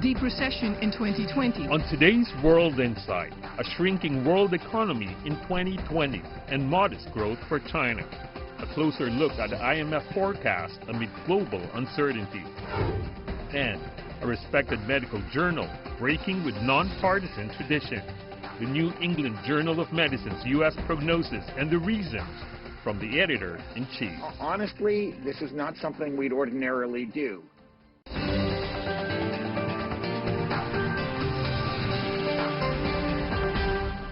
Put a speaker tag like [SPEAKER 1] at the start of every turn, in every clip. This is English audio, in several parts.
[SPEAKER 1] deep recession in 2020.
[SPEAKER 2] On today's World Insight, a shrinking world economy in 2020 and modest growth for China. A closer look at the IMF forecast amid global uncertainty. And a respected medical journal breaking with non-partisan tradition. The New England Journal of Medicine's U.S. prognosis and the reasons from the editor-in-chief.
[SPEAKER 3] Honestly, this is not something we'd ordinarily do.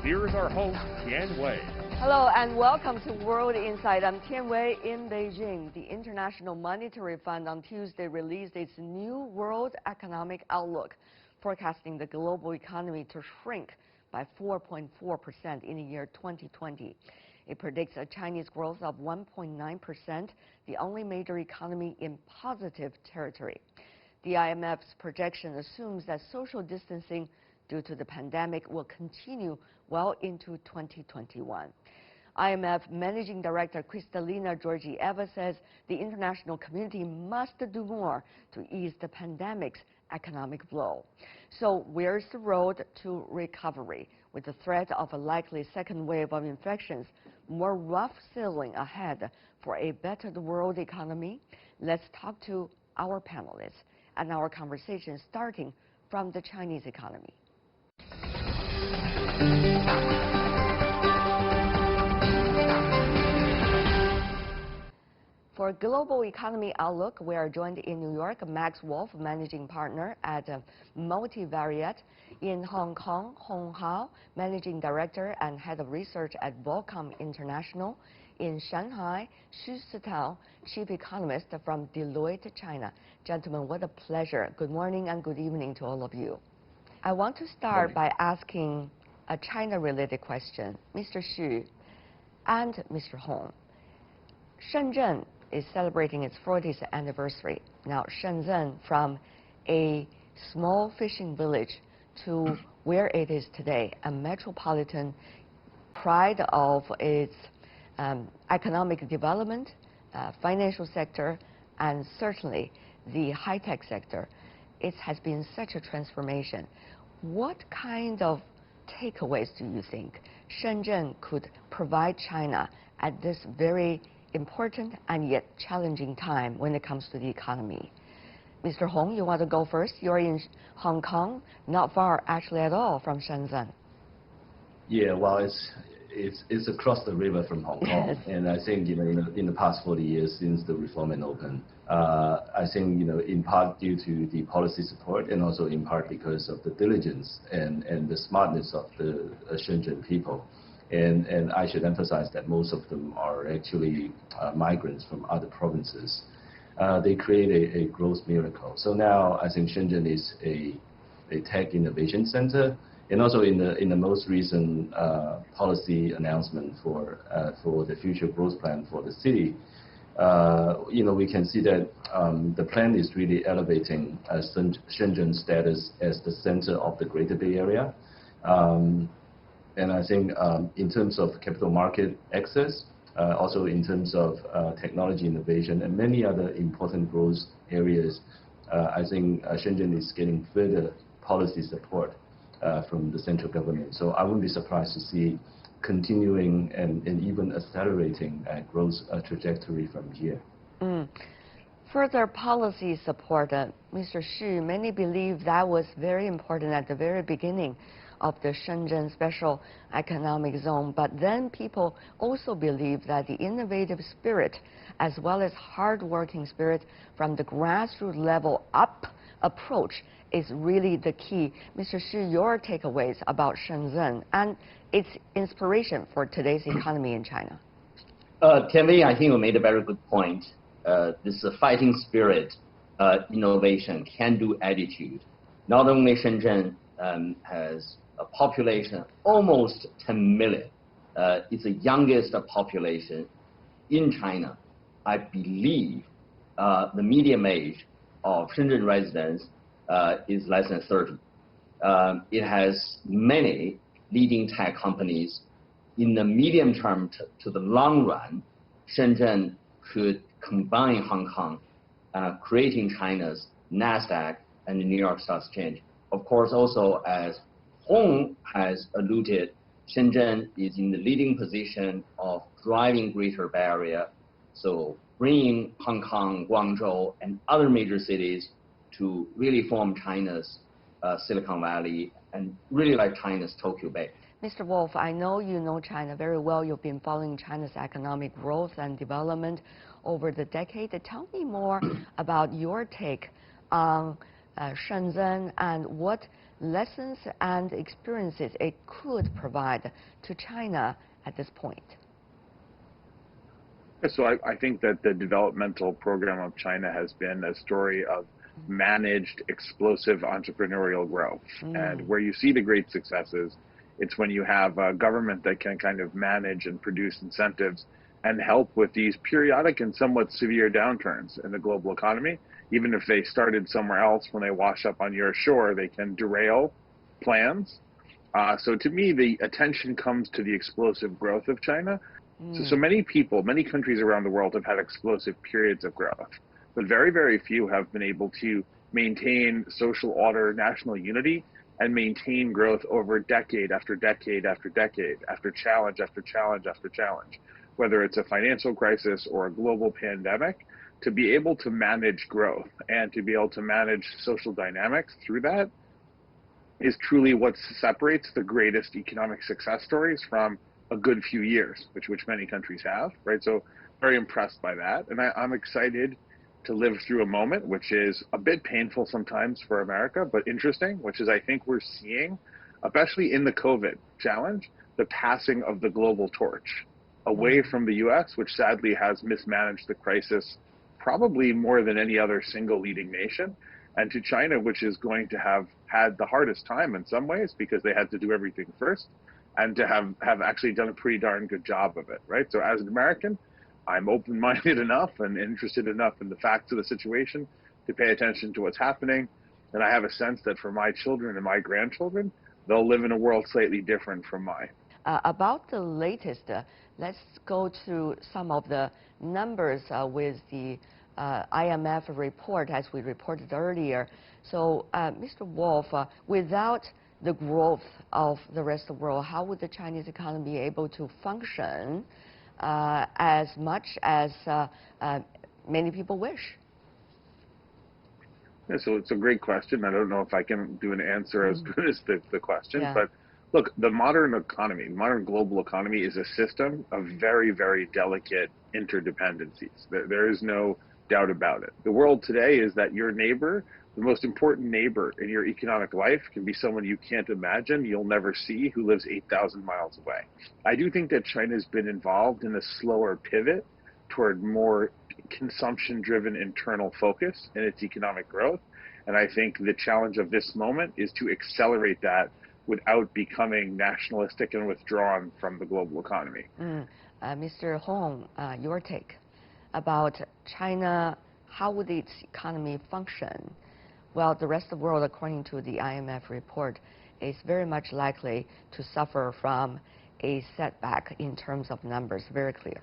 [SPEAKER 2] Here is our host, Tian Wei.
[SPEAKER 4] Hello and welcome to World Insight. I'm Tian Wei in Beijing. The International Monetary Fund on Tuesday released its new World Economic Outlook, forecasting the global economy to shrink by 4.4% in the year 2020. It predicts a Chinese growth of 1.9%, the only major economy in positive territory. The IMF's projection assumes that social distancing due to the pandemic will continue well into 2021. IMF Managing Director Kristalina Georgieva says the international community must do more to ease the pandemic's economic blow. So where's the road to recovery? With the threat of a likely second wave of infections, more rough sailing ahead for a better world economy? Let's talk to our panelists and our conversation starting from the Chinese economy. For Global Economy Outlook, we are joined in New York, Max Wolf, Managing Partner at Multivariate. In Hong Kong, Hong Hao, Managing Director and Head of Research at Volcom International. In Shanghai, Xu Sitao, Chief Economist from Deloitte, China. Gentlemen, what a pleasure. Good morning and good evening to all of you. I want to start by asking a China-related question. Mr. Xu and Mr. Hong, Shenzhen is celebrating its 40th anniversary. Now, Shenzhen, from a small fishing village to where it is today, a metropolitan, pride of its economic development, financial sector, and certainly the high-tech sector. It has been such a transformation. What kind of takeaways do you think Shenzhen could provide China at this very important and yet challenging time when it comes to the economy? Mr. Hong, you want to go first? You're in Hong Kong, not far actually at all from Shenzhen.
[SPEAKER 5] Yeah, well, it's across the river from Hong Kong,
[SPEAKER 4] Yes.
[SPEAKER 5] And I think in the past 40 years since the reform opened, I think in part due to the policy support and also in part because of the diligence and the smartness of the Shenzhen people. And I should emphasize that most of them are actually migrants from other provinces. They create a growth miracle. So now I think Shenzhen is a tech innovation center, and also in the most recent policy announcement for the future growth plan for the city, we can see that the plan is really elevating Shenzhen's status as the center of the Greater Bay Area. And I think in terms of capital market access, also in terms of technology innovation and many other important growth areas, I think Shenzhen is getting further policy support from the central government. So I wouldn't be surprised to see continuing and even accelerating growth trajectory from here.
[SPEAKER 4] Further policy support, Mr. Xu, many believe that was very important at the very beginning of the Shenzhen Special Economic Zone, but then people also believe that the innovative spirit as well as hard-working spirit from the grassroots level up approach is really the key. Mr. Xu, your takeaways about Shenzhen and its inspiration for today's economy in China.
[SPEAKER 6] Tian Wei, I think you made a very good point. This fighting spirit, innovation, can-do attitude. Not only Shenzhen has a population almost 10 million. It's the youngest population in China. I believe the median age of Shenzhen residents is less than 30. It has many leading tech companies. In the medium term to the long run, Shenzhen could combine Hong Kong, creating China's NASDAQ and the New York Stock Exchange. Of course, also as Hong has alluded, Shenzhen is in the leading position of driving Greater Bay Area, so bringing Hong Kong, Guangzhou, and other major cities to really form China's Silicon Valley and really like China's Tokyo Bay.
[SPEAKER 4] Mr. Wolf, I know you know China very well. You've been following China's economic growth and development over the decade. Tell me more about your take on Shenzhen and what lessons and experiences it could provide to China at this point.
[SPEAKER 3] So I think that the developmental program of China has been a story of managed, explosive entrepreneurial growth. And where you see the great successes, it's when you have a government that can kind of manage and produce incentives and help with these periodic and somewhat severe downturns in the global economy. Even if they started somewhere else, when they wash up on your shore, they can derail plans. So to me, the attention comes to the explosive growth of China. So many people, many countries around the world have had explosive periods of growth, but very, very few have been able to maintain social order, national unity, and maintain growth over decade after decade after decade, after challenge after challenge after challenge, whether it's a financial crisis or a global pandemic. To be able to manage growth and to be able to manage social dynamics through that is truly what separates the greatest economic success stories from a good few years, which many countries have, right? So very impressed by that. And I'm excited to live through a moment which is a bit painful sometimes for America, but interesting, which is I think we're seeing, especially in the COVID challenge, the passing of the global torch away from the US, which sadly has mismanaged the crisis probably more than any other single leading nation, and to China, which is going to have had the hardest time in some ways because they had to do everything first, and to have actually done a pretty darn good job of it, right? So as an American, I'm open-minded enough and interested enough in the facts of the situation to pay attention to what's happening. And I have a sense that for my children and my grandchildren, they'll live in a world slightly different from mine.
[SPEAKER 4] About the latest, let's go through some of the numbers with the IMF report, as we reported earlier. So, Mr. Wolf, without the growth of the rest of the world, how would the Chinese economy be able to function as much as many people wish?
[SPEAKER 3] Yeah, so it's a great question. I don't know if I can do an answer as good as the question, but look, the modern economy, the modern global economy is a system of very, very delicate interdependencies. There is no doubt about it. The world today is that your neighbor, the most important neighbor in your economic life, can be someone you can't imagine, you'll never see, who lives 8,000 miles away. I do think that China's been involved in a slower pivot toward more consumption-driven internal focus in its economic growth. And I think the challenge of this moment is to accelerate that without becoming nationalistic and withdrawn from the global economy.
[SPEAKER 4] Mr. Hong, your take about China, how would its economy function? Well, the rest of the world, according to the IMF report, is very much likely to suffer from a setback in terms of numbers. Very clear.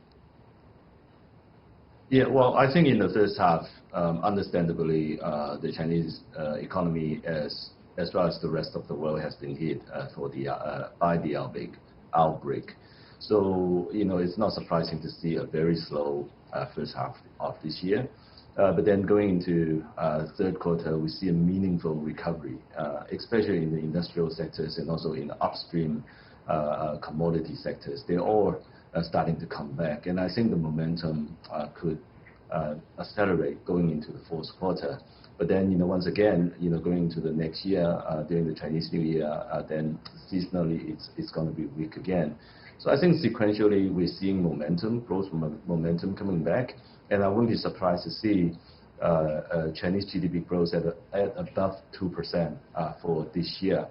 [SPEAKER 5] Yeah, well, I think in the first half, understandably, the Chinese economy, as well as the rest of the world, has been hit by the outbreak. So, it's not surprising to see a very slow first half of this year. But then going into third quarter, we see a meaningful recovery, especially in the industrial sectors and also in the upstream commodity sectors. They're all starting to come back. And I think the momentum could accelerate going into the fourth quarter. But then, once again, going into the next year, during the Chinese New Year, then seasonally it's going to be weak again. So I think sequentially we're seeing growth momentum coming back. And I wouldn't be surprised to see Chinese GDP growth at above 2% for this year,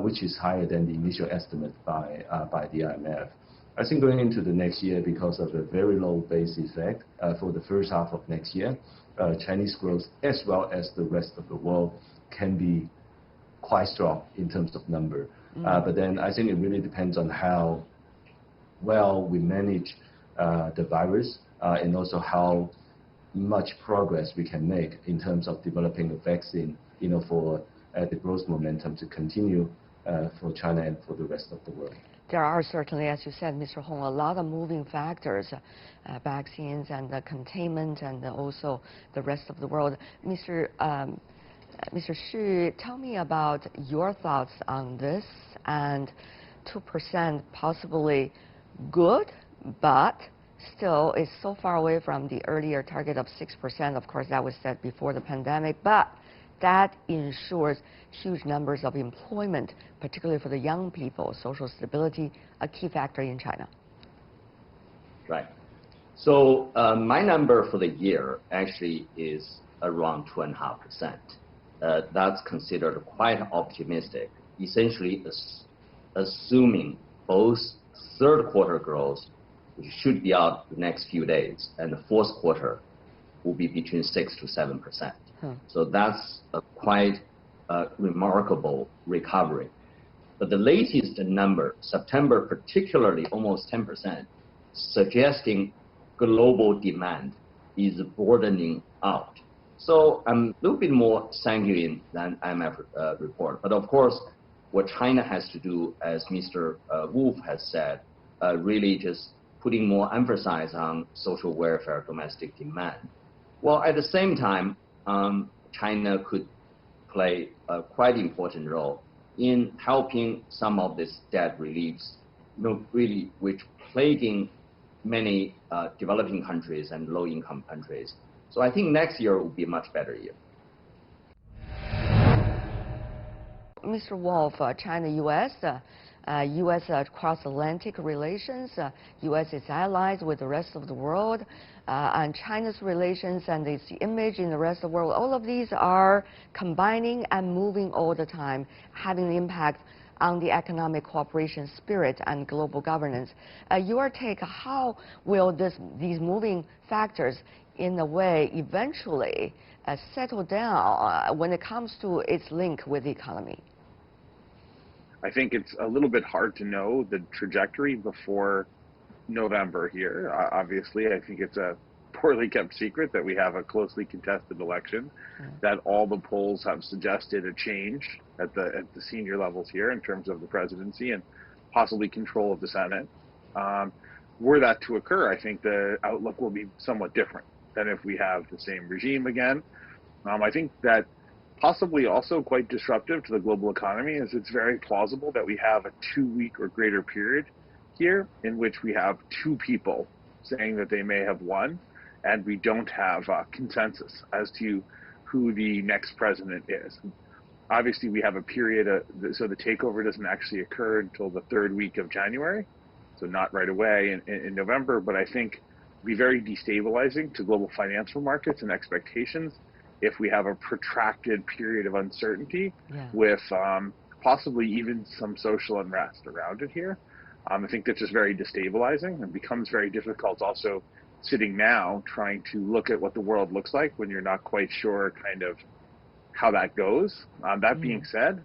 [SPEAKER 5] which is higher than the initial estimate by the IMF. I think going into the next year, because of a very low base effect for the first half of next year, Chinese growth as well as the rest of the world can be quite strong in terms of number. But then I think it really depends on how well we manage the virus and also how much progress we can make in terms of developing a vaccine for the growth momentum to continue for China and for the rest of the world.
[SPEAKER 4] There are certainly, as you said, Mr. Hong, a lot of moving factors, vaccines and the containment and also the rest of the world. Mr. Xu, tell me about your thoughts on this, and 2% possibly good, but still is so far away from the earlier target of 6%. Of course, that was set before the pandemic, but that ensures huge numbers of employment, particularly for the young people, social stability, a key factor in China.
[SPEAKER 6] Right. So my number for the year actually is around 2.5%. That's considered quite optimistic, essentially assuming both third quarter growth, which should be out the next few days, and the fourth quarter will be between 6 to 7%. So that's a quite remarkable recovery. But the latest number, September particularly, almost 10%, suggesting global demand is broadening out. So I'm a little bit more sanguine than IMF report. But of course, what China has to do, as Mr. Wolf has said, really just putting more emphasis on social welfare, domestic demand. Well, at the same time, China could play a quite important role in helping some of this debt reliefs, really which plaguing many developing countries and low-income countries. So I think next year will be a much better year.
[SPEAKER 4] Mr. Wolf, China-U.S., U.S. cross-Atlantic relations, U.S. is allies with the rest of the world, and China's relations and its image in the rest of the world, all of these are combining and moving all the time, having an impact on the economic cooperation spirit and global governance. Your take, how will these moving factors, in a way, eventually settle down when it comes to its link with the economy?
[SPEAKER 3] I think it's a little bit hard to know the trajectory before November here. Obviously, I think it's a poorly kept secret that we have a closely contested election, that all the polls have suggested a change at the senior levels here in terms of the presidency and possibly control of the Senate. Were that to occur, I think the outlook will be somewhat different than if we have the same regime again. I think that possibly also quite disruptive to the global economy is it's very plausible that we have a 2-week or greater period here in which we have two people saying that they may have won, and we don't have a consensus as to who the next president is. Obviously, we have a period, so the takeover doesn't actually occur until the 3rd week of January, so not right away in November, but I think it'd be very destabilizing to global financial markets and expectations if we have a protracted period of uncertainty with possibly even some social unrest around it here. I think that's just very destabilizing and becomes very difficult also sitting now trying to look at what the world looks like when you're not quite sure kind of how that goes. That being said,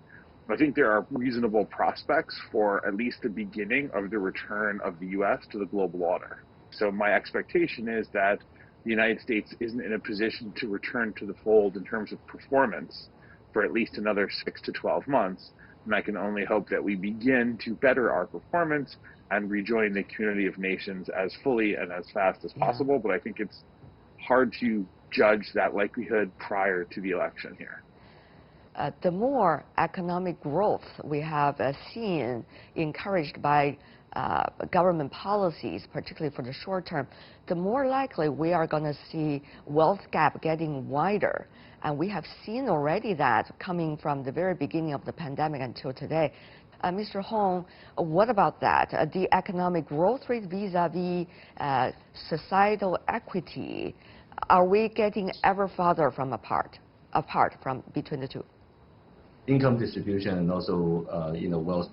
[SPEAKER 3] I think there are reasonable prospects for at least the beginning of the return of the U.S. to the global order. So my expectation is that the United States isn't in a position to return to the fold in terms of performance for at least another 6 to 12 months. And I can only hope that we begin to better our performance and rejoin the community of nations as fully and as fast as possible. But I think it's hard to judge that likelihood prior to the election here.
[SPEAKER 4] The more economic growth we have seen encouraged by government policies, particularly for the short term, the more likely we are going to see wealth gap getting wider. And we have seen already that coming from the very beginning of the pandemic until today. Mr. Hong, what about that? The economic growth rate vis-a-vis societal equity, are we getting ever farther from apart from between the two?
[SPEAKER 5] Income distribution and also wealth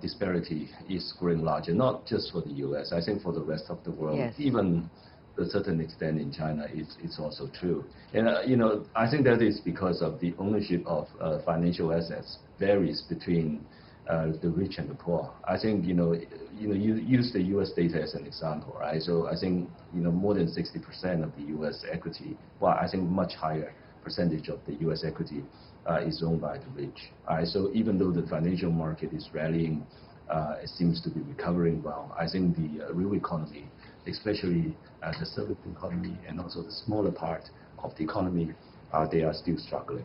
[SPEAKER 5] disparity is growing larger, not just for the U.S. I think for the rest of the world, even to a certain extent in China, it's also true. And I think that is because of the ownership of financial assets varies between the rich and the poor. I think you use the U.S. data as an example, right? So I think more than 60% of the U.S. equity, well, I think much higher percentage of the U.S. equity is owned by the rich. So even though the financial market is rallying, it seems to be recovering well. I think the real economy, especially the service economy and also the smaller part of the economy, they are still struggling.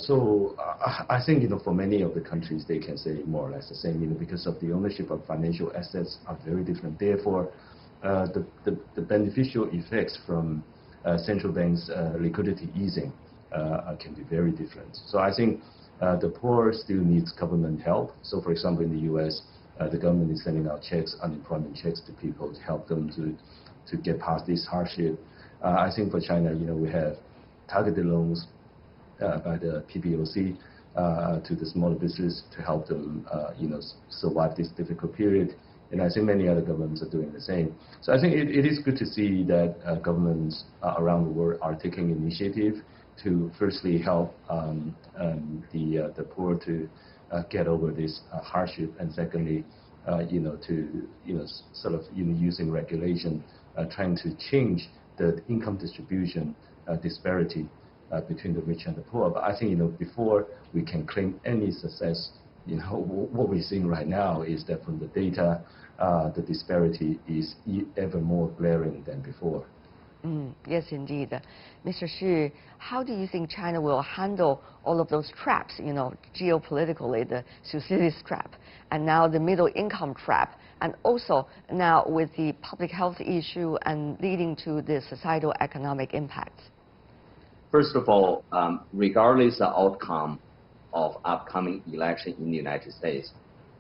[SPEAKER 5] So I think, for many of the countries, they can say more or less the same, because of the ownership of financial assets are very different. Therefore, the beneficial effects from central banks' liquidity easing can be very different. So I think the poor still needs government help. So for example, in the U.S., the government is sending out checks, unemployment checks to people to help them to get past this hardship. I think for China, we have targeted loans by the PBOC to the small business to help them, survive this difficult period. And I think many other governments are doing the same. So I think it is good to see that governments around the world are taking initiative to firstly help the poor to get over this hardship, and secondly, sort of using regulation, trying to change the income distribution disparity between the rich and the poor. But I think, before we can claim any success, what we're seeing right now is that from the data, the disparity is ever more glaring than before.
[SPEAKER 4] Yes, indeed. Mr. Xu, how do you think China will handle all of those traps, geopolitically, the Thucydides trap, and now the middle income trap, and also now with the public health issue and leading to the societal economic impacts?
[SPEAKER 6] First of all, regardless of the outcome of upcoming election in the United States,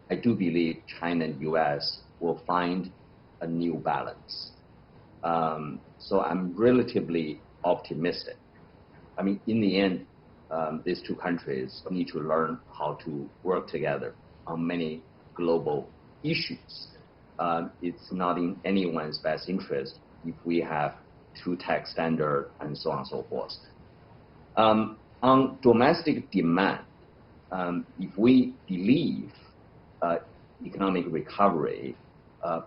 [SPEAKER 6] I do believe China and U.S. will find a new balance. So I'm relatively optimistic. I mean, in the end, these two countries need to learn how to work together on many global issues. It's not in anyone's best interest if we have two tax standards and so on and so forth. On domestic demand, if we believe economic recovery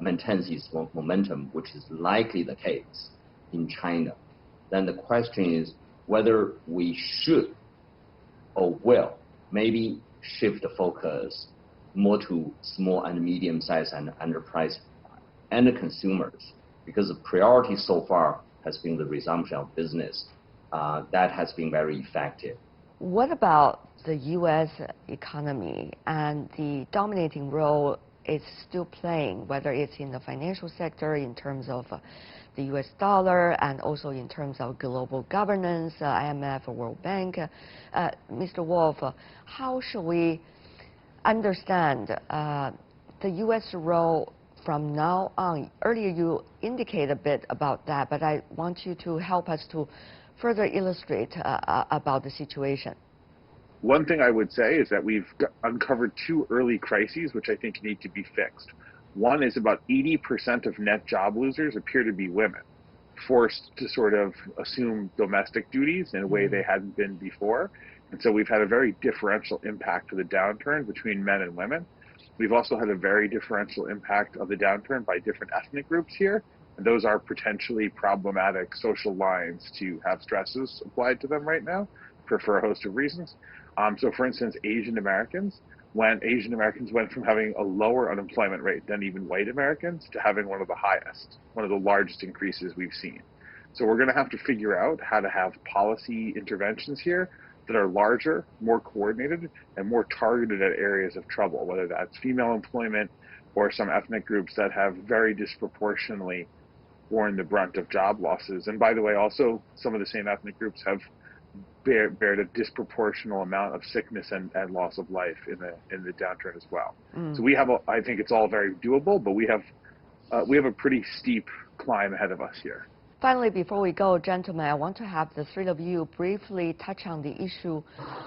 [SPEAKER 6] maintains its momentum, which is likely the case in China, then the question is whether we should or will maybe shift the focus more to small and medium-sized and enterprise and the consumers, because the priority so far has been the resumption of business. That has been very effective.
[SPEAKER 4] What about the U.S. economy and the dominating role it's still playing, whether it's in the financial sector in terms of the U.S. dollar and also in terms of global governance, IMF, World Bank? Mr. Wolf, how should we understand the U.S. role from now on? Earlier you indicate a bit about that, but I want you to help us to further illustrate about the situation.
[SPEAKER 3] One thing I would say is that we've uncovered two early crises which I think need to be fixed. One is about 80% of net job losers appear to be women, forced to sort of assume domestic duties in a way they hadn't been before. And so we've had a very differential impact to the downturn between men and women. We've also had a very differential impact of the downturn by different ethnic groups here. And those are potentially problematic social lines to have stresses applied to them right now for a host of reasons. So for instance, Asian Americans went from having a lower unemployment rate than even white Americans to having one of the highest, one of the largest increases we've seen. So we're going to have to figure out how to have policy interventions here that are larger, more coordinated, and more targeted at areas of trouble, whether that's female employment or some ethnic groups that have very disproportionately borne the brunt of job losses. And by the way, also some of the same ethnic groups have bared a disproportional amount of sickness and loss of life in the downturn as well. So we have, I think it's all very doable, but we have a pretty steep climb ahead of us here.
[SPEAKER 4] Finally, before we go, gentlemen, I want to have the three of you briefly touch on the issue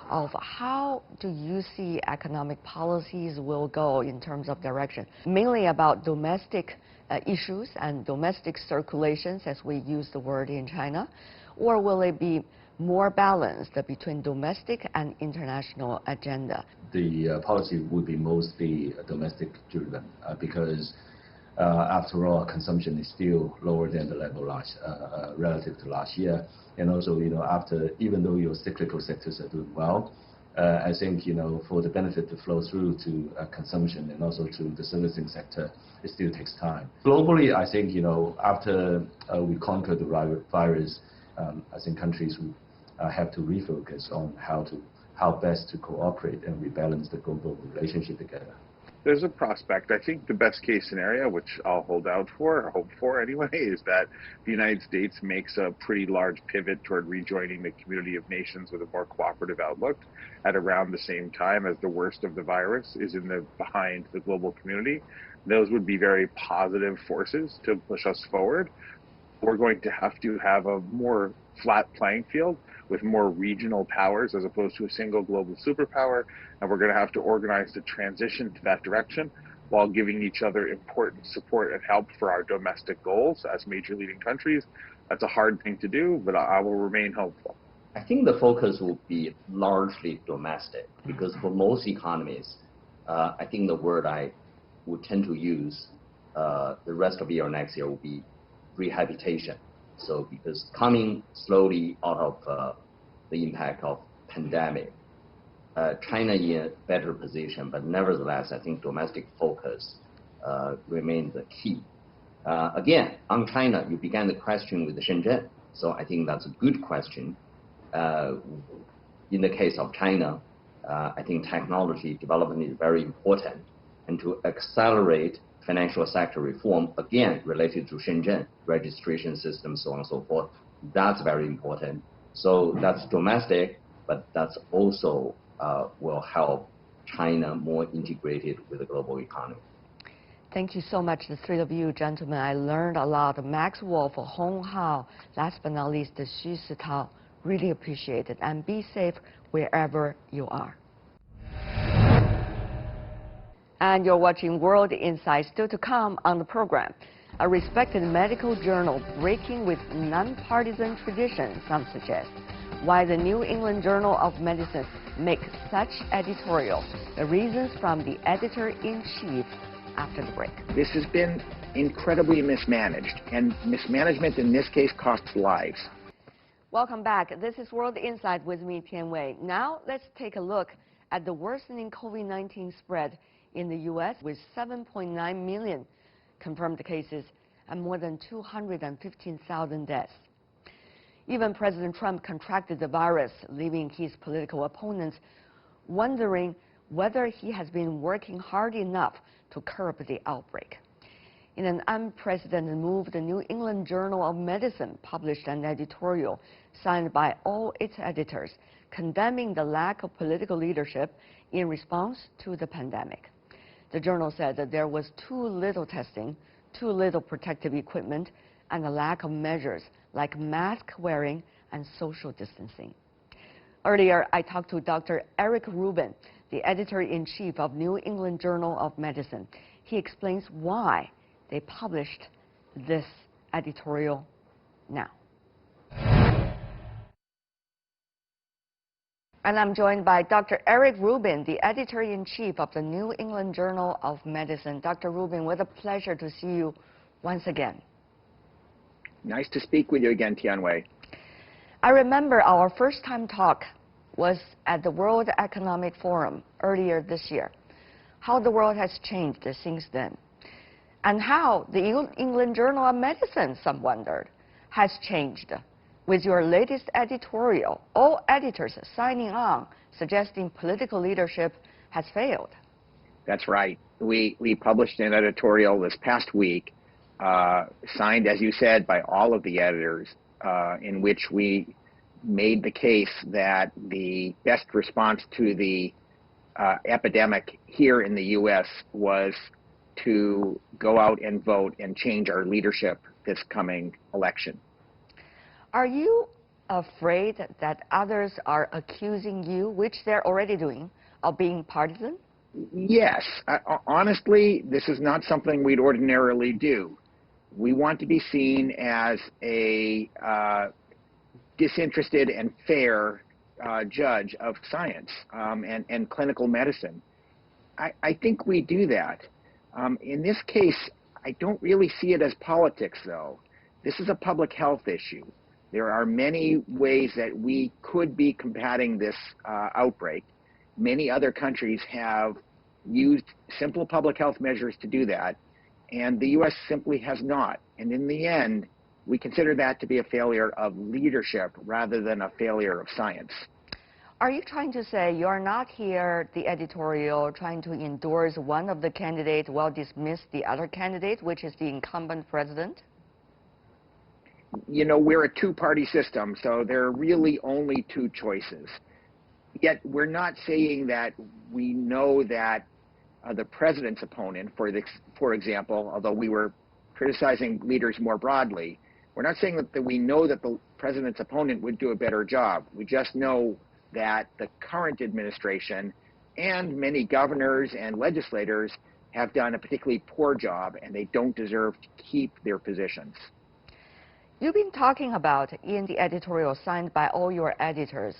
[SPEAKER 4] of how do you see economic policies will go in terms of direction, mainly about domestic issues and domestic circulations, as we use the word in China, or will it be more balanced between domestic and international agenda?
[SPEAKER 5] The policy would be mostly domestic driven because After all, consumption is still lower than the level relative to last year. And also, even though your cyclical sectors are doing well, I think, for the benefit to flow through to consumption and also to the servicing sector, it still takes time. Globally, I think, after we conquer the virus, I think countries will have to refocus on how best to cooperate and rebalance the global relationship together.
[SPEAKER 3] There's a prospect. I think the best case scenario, which I'll hold out for, or hope for anyway, is that the United States makes a pretty large pivot toward rejoining the community of nations with a more cooperative outlook at around the same time as the worst of the virus is behind the global community. Those would be very positive forces to push us forward. We're going to have a more flat playing field with more regional powers as opposed to a single global superpower, and we're going to have to organize the transition to that direction while giving each other important support and help for our domestic goals as major leading countries. That's a hard thing to do, but I will remain hopeful.
[SPEAKER 6] I think the focus will be largely domestic, because for most economies, I think the word I would tend to use the rest of the year or next year will be rehabilitation. So because coming slowly out of the impact of pandemic, China in a better position, but nevertheless, I think domestic focus remains the key. Again, on China, you began the question with Shenzhen, so I think that's a good question. In the case of China, I think technology development is very important, and to accelerate financial sector reform, again, related to Shenzhen, registration system, so on and so forth, that's very important. So that's domestic, but that's also will help China more integrated with the global economy.
[SPEAKER 4] Thank you so much, the three of you gentlemen. I learned a lot. Max Wolf, Hong Hao, last but not least, Xu Sitao. Really appreciate it. And be safe wherever you are. And you're watching World Insight, still to come on the program. A respected medical journal breaking with non-partisan tradition, some suggest. Why the New England Journal of Medicine makes such editorial. The reasons from the editor-in-chief after the break.
[SPEAKER 7] This has been incredibly mismanaged, and mismanagement in this case costs lives.
[SPEAKER 4] Welcome back. This is World Insight with me, Tian Wei. Now let's take a look at the worsening COVID-19 spread in the U.S. with 7.9 million confirmed cases and more than 215,000 deaths. Even President Trump contracted the virus, leaving his political opponents wondering whether he has been working hard enough to curb the outbreak. In an unprecedented move, the New England Journal of Medicine published an editorial signed by all its editors condemning the lack of political leadership in response to the pandemic. The journal said that there was too little testing, too little protective equipment, and a lack of measures like mask wearing and social distancing. Earlier, I talked to Dr. Eric Rubin, the editor-in-chief of New England Journal of Medicine. He explains why they published this editorial now. And I'm joined by Dr. Eric Rubin, the editor-in-chief of the New England Journal of Medicine. Dr. Rubin, what a pleasure to see you once again.
[SPEAKER 7] Nice to speak with you again, Tian Wei.
[SPEAKER 4] I remember our first time talk was at the World Economic Forum earlier this year. How the world has changed since then. And how the New England Journal of Medicine, some wondered, has changed. With your latest editorial, all editors signing on, suggesting political leadership has failed.
[SPEAKER 7] That's right. We published an editorial this past week, signed, as you said, by all of the editors, in which we made the case that the best response to the epidemic here in the U.S. was to go out and vote and change our leadership this coming election.
[SPEAKER 4] Are you afraid that others are accusing you, which they're already doing, of being partisan?
[SPEAKER 7] Yes. Honestly, this is not something we'd ordinarily do. We want to be seen as a disinterested and fair judge of science and clinical medicine. I think we do that. In this case, I don't really see it as politics, though. This is a public health issue. There are many ways that we could be combating this outbreak. Many other countries have used simple public health measures to do that, and the U.S. simply has not. And in the end, we consider that to be a failure of leadership rather than a failure of science.
[SPEAKER 4] Are you trying to say you're not here, the editorial, trying to endorse one of the candidates while dismiss the other candidate, which is the incumbent president?
[SPEAKER 7] You know, we're a two-party system, so there are really only two choices. Yet we're not saying that we know that the president's opponent, for example, although we were criticizing leaders more broadly, we're not saying that we know that the president's opponent would do a better job. We just know that the current administration and many governors and legislators have done a particularly poor job, and they don't deserve to keep their positions.
[SPEAKER 4] You've been talking about, in the editorial signed by all your editors,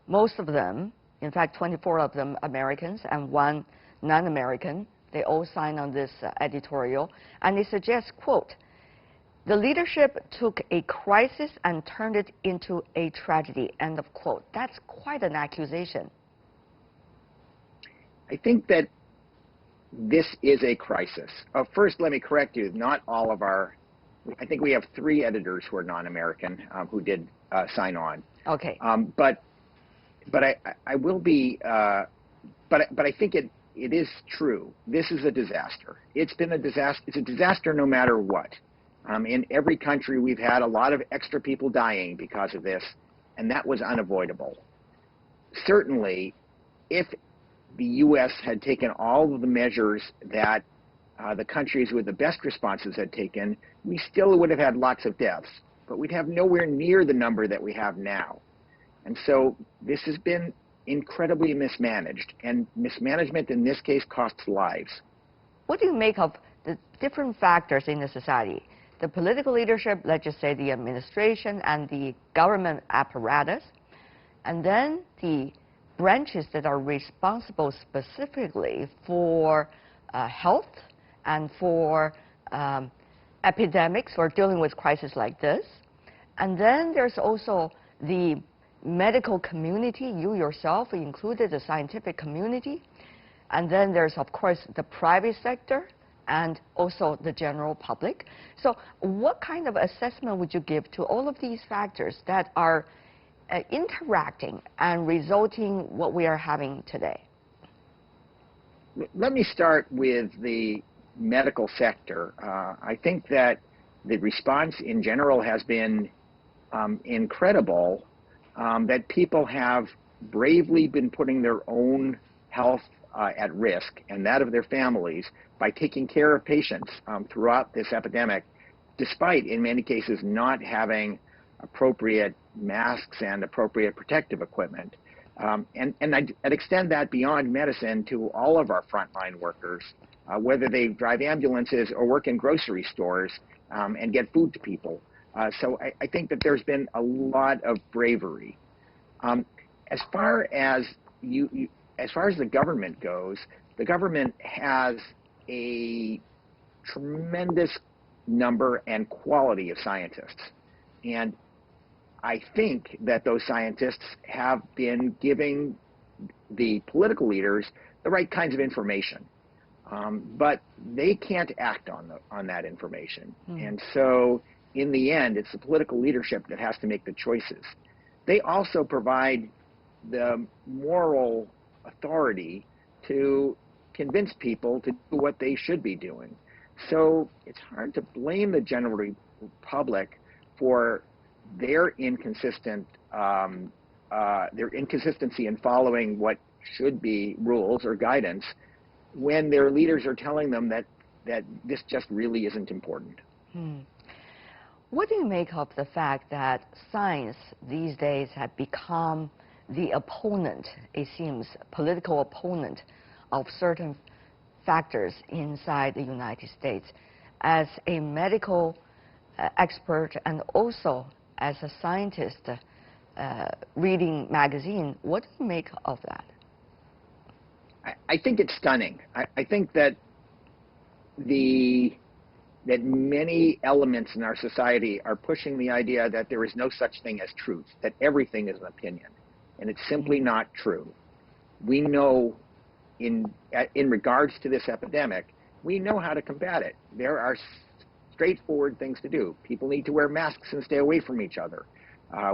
[SPEAKER 4] most of them, in fact 24 of them Americans and one non-American, they all signed on this editorial, and it suggests, quote, "The leadership took a crisis and turned it into a tragedy," end of quote. That's quite an accusation.
[SPEAKER 7] I think that this is a crisis. First, let me correct you. Not all of our, I think we have 3 editors who are non-American who did sign on.
[SPEAKER 4] Okay.
[SPEAKER 7] But I will be, but I think it is true. This is a disaster. It's been a disaster. It's a disaster no matter what. In every country, we've had a lot of extra people dying because of this, and that was unavoidable. Certainly, if the U.S. had taken all of the measures that the countries with the best responses had taken, we still would have had lots of deaths, but we'd have nowhere near the number that we have now. And so this has been incredibly mismanaged, and mismanagement in this case costs lives.
[SPEAKER 4] What do you make of the different factors in the society? The political leadership, let's just say the administration and the government apparatus, and then the branches that are responsible specifically for health and for epidemics or dealing with crises like this. And then there's also the medical community, you yourself included, the scientific community. And then there's, of course, the private sector and also the general public. So what kind of assessment would you give to all of these factors that are interacting and resulting what we are having today?
[SPEAKER 7] Let me start with the medical sector. I think that the response in general has been incredible, that people have bravely been putting their own health at risk and that of their families by taking care of patients throughout this epidemic, despite in many cases not having appropriate masks and appropriate protective equipment. And I'd extend that beyond medicine to all of our frontline workers, whether they drive ambulances or work in grocery stores and get food to people. So I think that there's been a lot of bravery. As far as the government goes, the government has a tremendous number and quality of scientists. And I think that those scientists have been giving the political leaders the right kinds of information. But they can't act on that information. And so in the end, it's the political leadership that has to make the choices. They also provide the moral authority to convince people to do what they should be doing. So it's hard to blame the general public for their inconsistency in following what should be rules or guidance when their leaders are telling them that this just really isn't important.
[SPEAKER 4] What do you make of the fact that science these days has become the opponent, it seems, political opponent of certain factors inside the United States? As a medical expert and also as a scientist reading magazine, what do you make of that?
[SPEAKER 7] I think it's stunning. I think that the that many elements in our society are pushing the idea that there is no such thing as truth, that everything is an opinion. And it's simply not true. We know in regards to this epidemic, we know how to combat it. There are straightforward things to do. People need to wear masks and stay away from each other.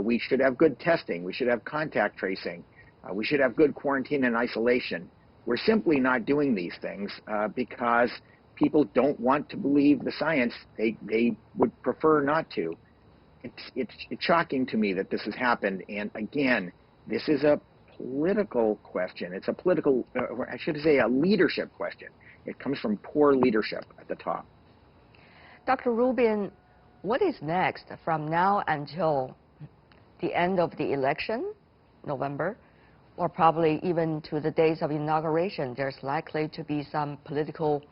[SPEAKER 7] We should have good testing. We should have contact tracing. We should have good quarantine and isolation. We're simply not doing these things because people don't want to believe the science. They would prefer not to. It's shocking to me that this has happened. And again, this is a political question. It's a political, I should say, a leadership question. It comes from poor leadership at the top.
[SPEAKER 4] Dr. Rubin, what is next from now until the end of the election, November, or probably even to the days of inauguration? There's likely to be some political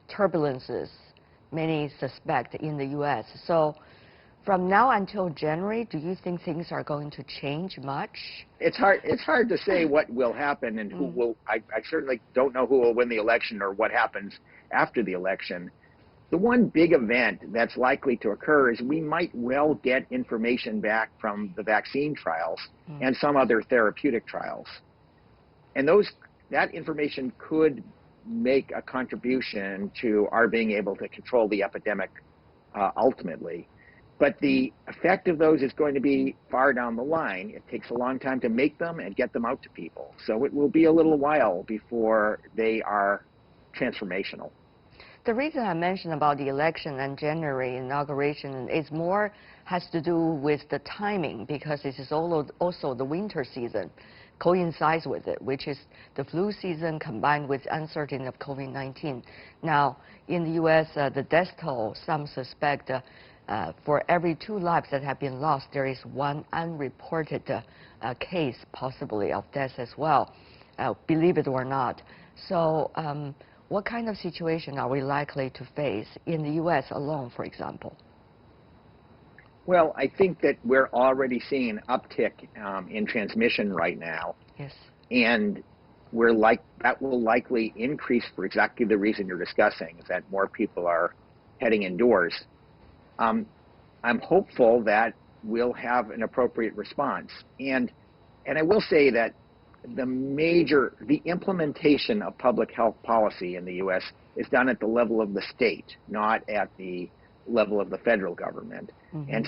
[SPEAKER 4] turbulences, many suspect, in the U.S. So from now until January, do you think things are going to change much?
[SPEAKER 7] It's hard to say what will happen and who will. I certainly don't know who will win the election or what happens after the election. The one big event that's likely to occur is we might well get information back from the vaccine trials and some other therapeutic trials. And that information could make a contribution to our being able to control the epidemic ultimately. But the effect of those is going to be far down the line. It takes a long time to make them and get them out to people. So it will be a little while before they are transformational.
[SPEAKER 4] The reason I mentioned about the election and January inauguration is has to do with the timing, because it is also the winter season coincides with it, which is the flu season combined with uncertainty of COVID-19. Now, in the U.S., the death toll, some suspect for every 2 lives that have been lost, there is 1 unreported case possibly of death as well, believe it or not. So what kind of situation are we likely to face in the U.S. alone, for example?
[SPEAKER 7] Well, I think that we're already seeing an uptick in transmission right now.
[SPEAKER 4] Yes. And
[SPEAKER 7] that will likely increase for exactly the reason you're discussing, is that more people are heading indoors. I'm hopeful that we'll have an appropriate response. And I will say that the implementation of public health policy in the U.S. is done at the level of the state, not at the level of the federal government. And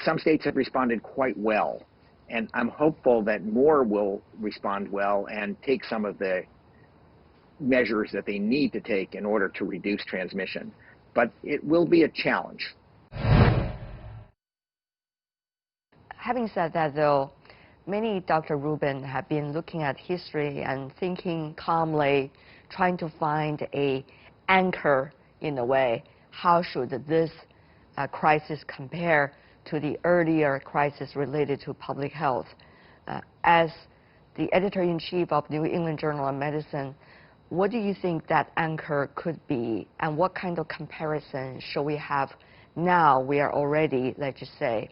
[SPEAKER 7] some states have responded quite well. And I'm hopeful that more will respond well and take some of the measures that they need to take in order to reduce transmission. But it will be a challenge.
[SPEAKER 4] Having said that, though, many, Dr. Rubin, have been looking at history and thinking calmly, trying to find an anchor in a way. How should this crisis compare to the earlier crisis related to public health? As the editor-in-chief of New England Journal of Medicine, what do you think that anchor could be, and what kind of comparison should we have now? We are already, let's just say,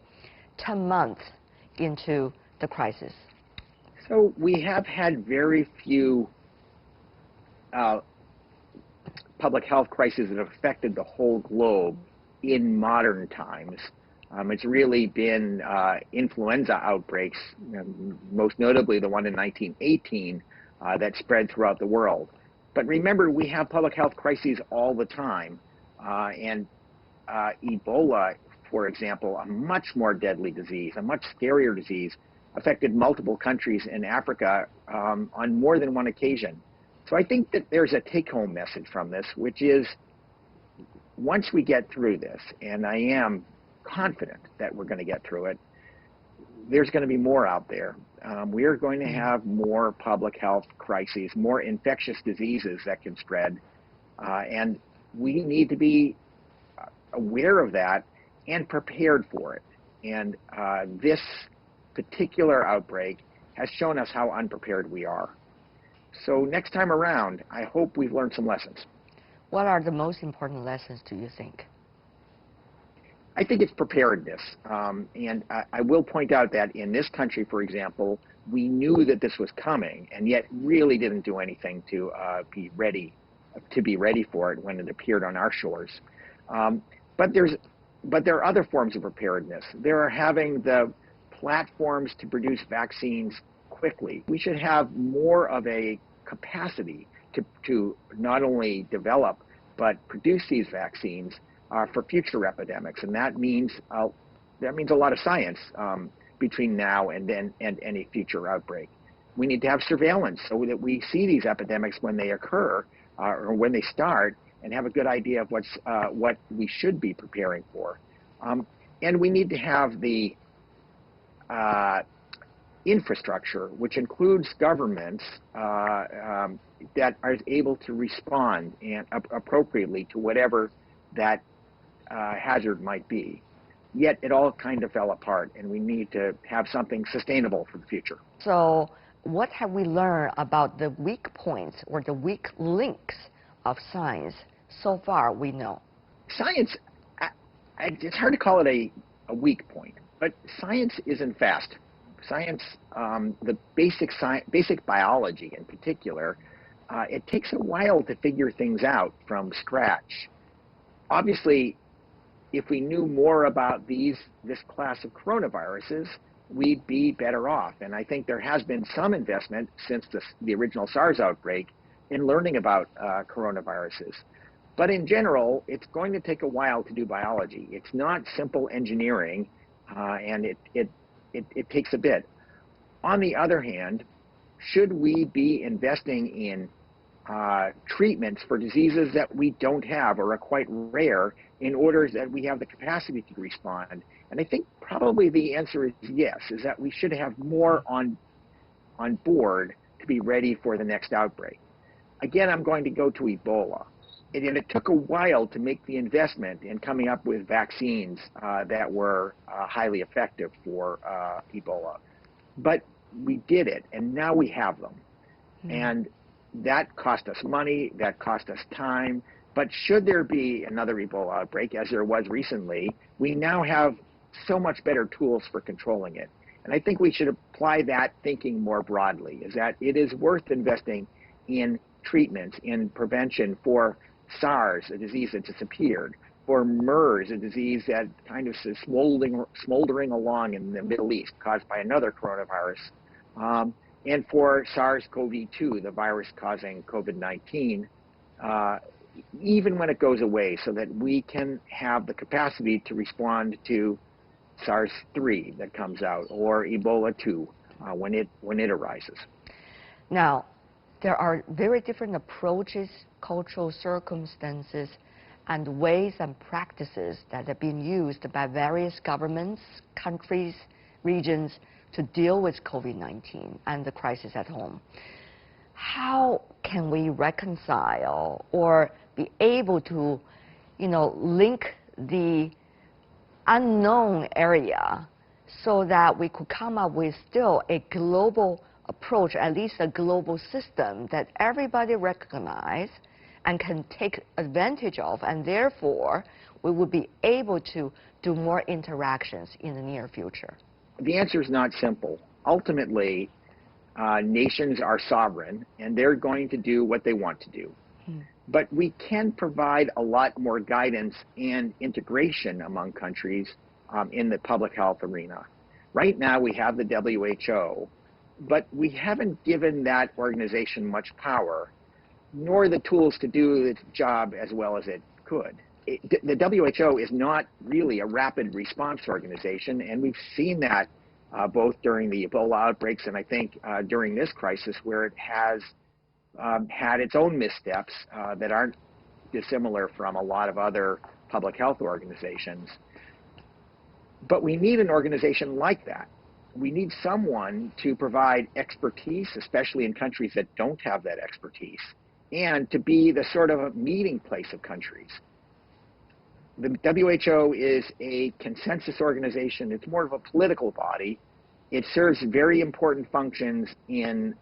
[SPEAKER 4] 10 months into the crisis.
[SPEAKER 7] So we have had very few public health crises that have affected the whole globe in modern times. It's really been influenza outbreaks, most notably the one in 1918 that spread throughout the world. But remember, we have public health crises all the time. And Ebola, for example, a much more deadly disease, a much scarier disease, affected multiple countries in Africa on more than one occasion. So I think that there's a take-home message from this, which is once we get through this, and I am confident that we're going to get through it, there's going to be more out there. We are going to have more public health crises, more infectious diseases that can spread, and we need to be aware of that and prepared for it. And this particular outbreak has shown us how unprepared we are. So next time around, I hope we've learned some lessons.
[SPEAKER 4] What are the most important lessons, do you think?
[SPEAKER 7] I think it's preparedness. And I will point out that in this country, for example, we knew that this was coming and yet really didn't do anything to be ready for it when it appeared on our shores. But there are other forms of preparedness. There are having the platforms to produce vaccines quickly. We should have more of a capacity to not only develop but produce these vaccines for future epidemics, and that means a lot of science between now and then and any future outbreak. We need to have surveillance so that we see these epidemics when they occur or when they start, and have a good idea of what we should be preparing for. And we need to have the infrastructure, which includes governments that are able to respond and appropriately to whatever that hazard might be. Yet it all kind of fell apart, and we need to have something sustainable for the future.
[SPEAKER 4] So what have we learned about the weak points or the weak links of science so far we know?
[SPEAKER 7] Science, it's hard to call it a weak point, but science isn't fast. Science, the basic biology in particular, it takes a while to figure things out from scratch. Obviously, if we knew more about this class of coronaviruses, we'd be better off. And I think there has been some investment since the original SARS outbreak in learning about coronaviruses. But in general, it's going to take a while to do biology. It's not simple engineering, and it takes a bit. On the other hand, should we be investing in treatments for diseases that we don't have or are quite rare in order that we have the capacity to respond? And I think probably the answer is yes, is that we should have more on board to be ready for the next outbreak. Again, I'm going to go to Ebola. And it took a while to make the investment in coming up with vaccines that were highly effective for Ebola. But we did it, and now we have them. And that cost us money, that cost us time. But should there be another Ebola outbreak, as there was recently, we now have so much better tools for controlling it. And I think we should apply that thinking more broadly, is that it is worth investing in treatments, in prevention for SARS, a disease that disappeared, for MERS, a disease that kind of is smoldering along in the Middle East, caused by another coronavirus, and for SARS-CoV-2, the virus causing COVID-19, even when it goes away, so that we can have the capacity to respond to SARS-3 that comes out, or Ebola-2 when it arises.
[SPEAKER 4] Now, there are very different approaches, cultural circumstances, and ways and practices that have been used by various governments, countries, regions to deal with COVID-19 and the crisis at home. How can we reconcile or be able to, link the unknown area so that we could come up with still a global approach, at least a global system that everybody recognizes and can take advantage of, and therefore we would be able to do more interactions in the near future?
[SPEAKER 7] The answer is not simple. Ultimately, nations are sovereign, and they're going to do what they want to do. But we can provide a lot more guidance and integration among countries in the public health arena. Right now, we have the WHO, but we haven't given that organization much power, nor the tools to do its job as well as it could. The WHO is not really a rapid response organization, and we've seen that both during the Ebola outbreaks and I think during this crisis, where it has had its own missteps that aren't dissimilar from a lot of other public health organizations. But we need an organization like that. We need someone to provide expertise, especially in countries that don't have that expertise, and to be the sort of a meeting place of countries. The WHO is a consensus organization. It's more of a political body. It serves very important functions in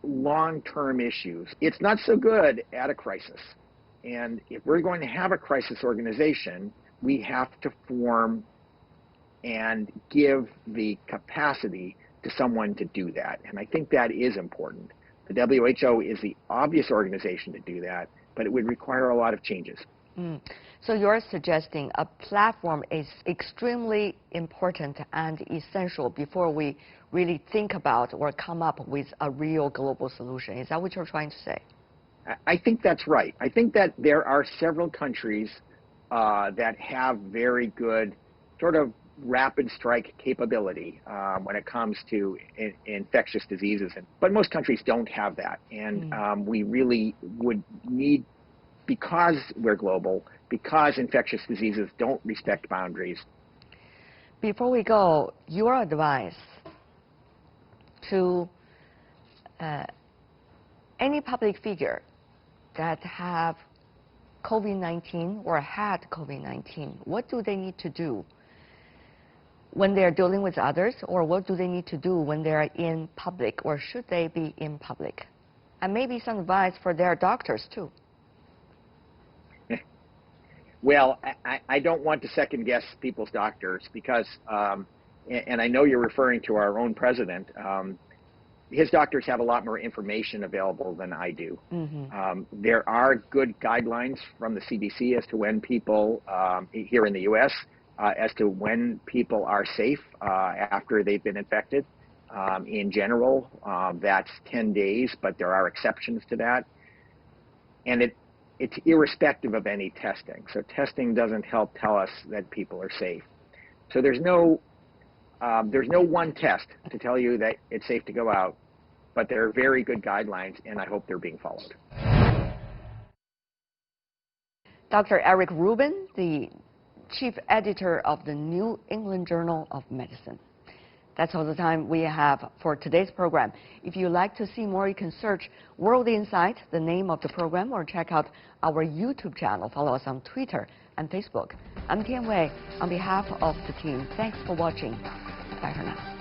[SPEAKER 7] long-term issues. It's not so good at a crisis. And if we're going to have a crisis organization, we have to form and give the capacity to someone to do that. And I think that is important. The WHO is the obvious organization to do that, but it would require a lot of changes.
[SPEAKER 4] So you're suggesting a platform is extremely important and essential before we really think about or come up with a real global solution. Is that what you're trying to say?
[SPEAKER 7] I think that's right. I think that there are several countries that have very good sort of rapid strike capability when it comes to infectious diseases. But most countries don't have that. And we really would need, because we're global, because infectious diseases don't respect boundaries.
[SPEAKER 4] Before we go, your advice to any public figure that have COVID-19 or had COVID-19, what do they need to do when they're dealing with others, or what do they need to do when they're in public, or should they be in public? And maybe some advice for their doctors too.
[SPEAKER 7] Well, I don't want to second guess people's doctors because, and I know you're referring to our own president, his doctors have a lot more information available than I do. There are good guidelines from the CDC as to when people, here in the US, as to when people are safe after they've been infected. In general, that's 10 days, but there are exceptions to that. And it's irrespective of any testing. So testing doesn't help tell us that people are safe. So there's no one test to tell you that it's safe to go out, but there are very good guidelines, and I hope they're being followed.
[SPEAKER 4] Dr. Eric Rubin, the chief editor of the New England Journal of Medicine. That's all the time we have for today's program. If you'd like to see more, you can search World Insight, the name of the program, or check out our YouTube channel. Follow us on Twitter and Facebook. I'm Tian Wei. On behalf of the team, thanks for watching. Bye for now.